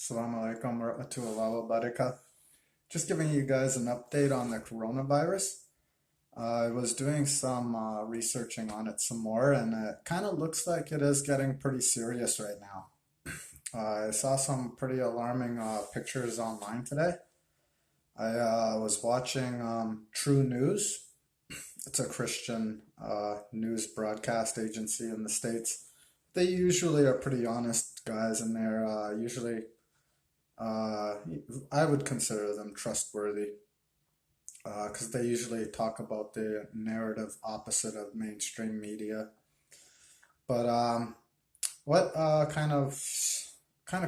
Assalamu alaikum warahmatullahi wabarakatuh. Just giving you guys an update on the coronavirus. I was doing some researching on it some more, and it kind of looks like it is getting pretty serious right now. I saw some pretty alarming pictures online today. I was watching True News. It's a Christian news broadcast agency in the States. They usually are pretty honest guys, and they're usually uh, I would consider them trustworthy because they usually talk about the narrative opposite of mainstream media. But what kind of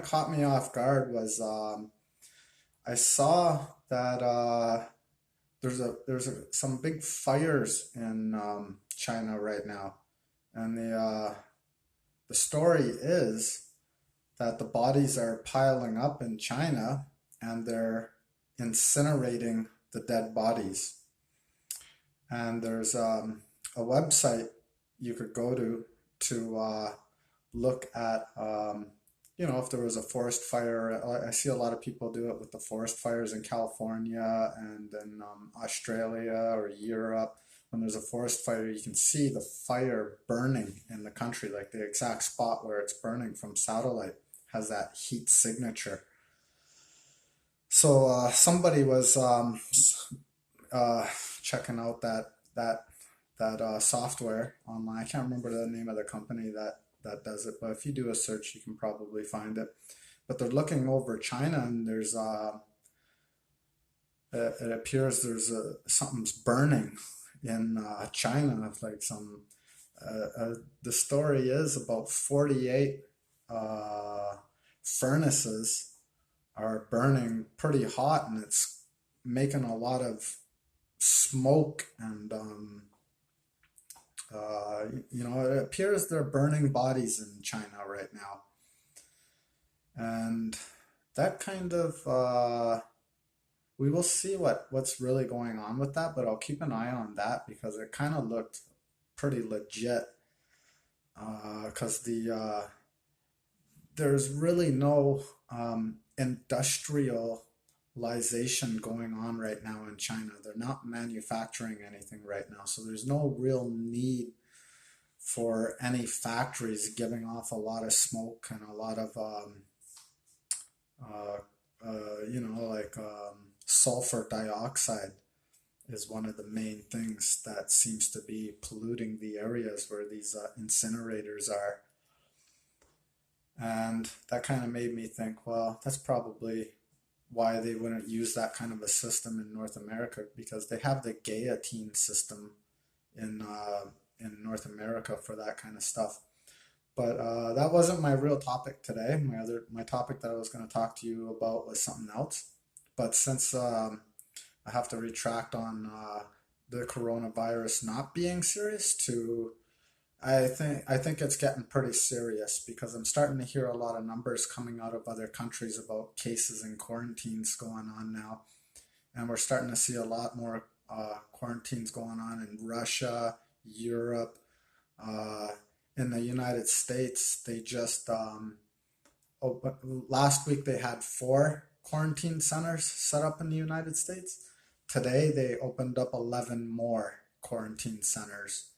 caught me off guard was I saw that some big fires in China right now, and the story is that the bodies are piling up in China and they're incinerating the dead bodies. And there's a website you could go to look at, if there was a forest fire. I see a lot of people do it with the forest fires in California and in Australia or Europe. When there's a forest fire, you can see the fire burning in the country, like the exact spot where it's burning from satellite has that heat signature. So somebody was uh, checking out that software online. I can't remember the name of the company that does it, but if you do a search, you can probably find it. But they're looking over China, and it appears something's burning in China. It's like the story is about 48 uh, furnaces are burning pretty hot, and it's making a lot of smoke. And it appears they're burning bodies in China right now. And that kind of we will see what's really going on with that, but I'll keep an eye on that because it kind of looked pretty legit. Because there's really no industrialization going on right now in China. They're not manufacturing anything right now, so there's no real need for any factories giving off a lot of smoke and a lot of uh, sulfur dioxide is one of the main things that seems to be polluting the areas where these incinerators are. And that kind of made me think, well, that's probably why they wouldn't use that kind of a system in North America, because they have the guillotine system in North America for that kind of stuff. But that wasn't my real topic today. My topic that I was going to talk to you about was something else. But since I have to retract on the coronavirus not being serious to I think it's getting pretty serious because I'm starting to hear a lot of numbers coming out of other countries about cases and quarantines going on now, and we're starting to see a lot more quarantines going on in Russia, Europe, uh, in the United States. They just last week they had four quarantine centers set up in the United States. Today they opened up 11 more quarantine centers.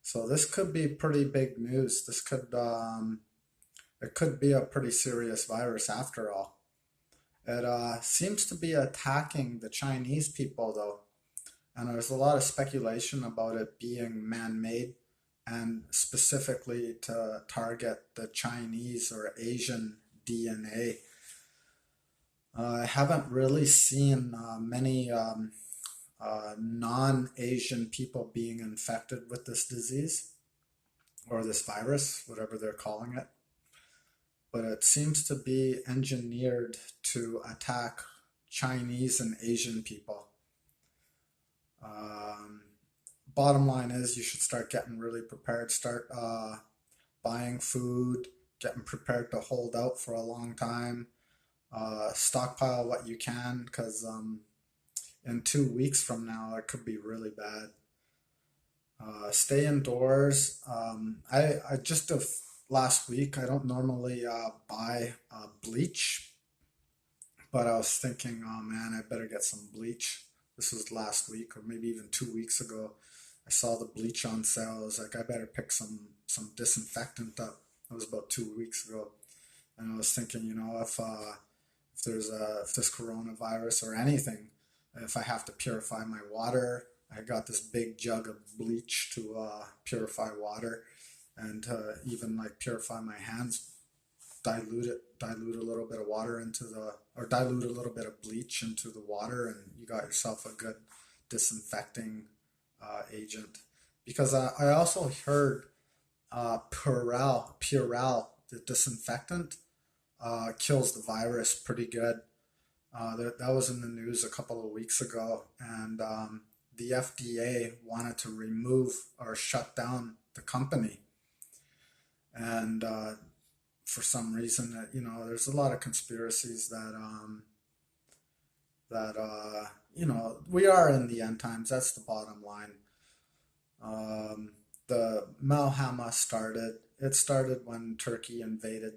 So this could be pretty big news. It could be a pretty serious virus after all. It seems to be attacking the Chinese people though, and there's a lot of speculation about it being man-made and specifically to target the Chinese or Asian DNA. I haven't really seen many non-Asian people being infected with this disease or this virus, whatever they're calling it. But it seems to be engineered to attack Chinese and Asian people. Um, Bottom line is you should start getting really prepared, start buying food, getting prepared to hold out for a long time, stockpile what you can because in 2 weeks from now it could be really bad. Stay indoors. I just last week I don't normally buy bleach, but I was thinking, oh man, I better get some bleach. This was last week or maybe even 2 weeks ago. I saw the bleach on sale. I was like, I better pick some disinfectant up. That was about 2 weeks ago, and I was thinking, if this coronavirus or anything, if I have to purify my water, I got this big jug of bleach to purify water, and to even like purify my hands, dilute a little bit of water into the, or dilute a little bit of bleach into the water, and you got yourself a good disinfecting agent. Because I also heard Purell, the disinfectant, kills the virus pretty good. That was in the news a couple of weeks ago, and the FDA wanted to remove or shut down the company. And for some reason, there's a lot of conspiracies that we are in the end times. That's the bottom line. Um, the Malhama started. It started when Turkey invaded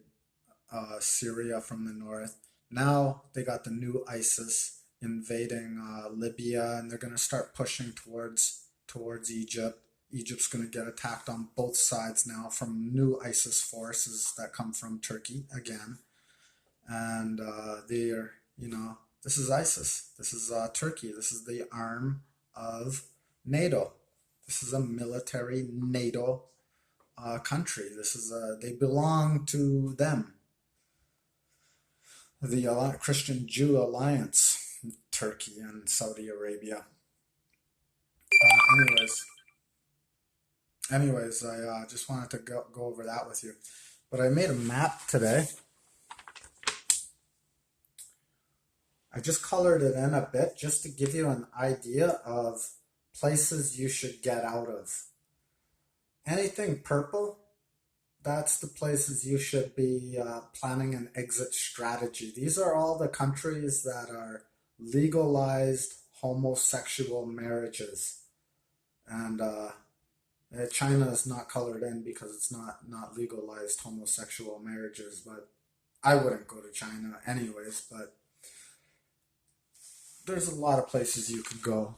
Syria from the north. Now they got the new ISIS invading Libya, and they're going to start pushing towards Egypt. Egypt's going to get attacked on both sides now from new ISIS forces that come from Turkey again, and they are, this is ISIS. This is Turkey. This is the arm of NATO. This is a military NATO country. They belong to them, the Christian Jew alliance, Turkey and Saudi Arabia. Anyways, I just wanted to go over that with you. But I made a map today. I just colored it in a bit just to give you an idea of places you should get out of. Anything purple, that's the places you should be planning an exit strategy. These are all the countries that are legalized homosexual marriages. And China is not colored in because it's not legalized homosexual marriages, but I wouldn't go to China anyways, but there's a lot of places you could go.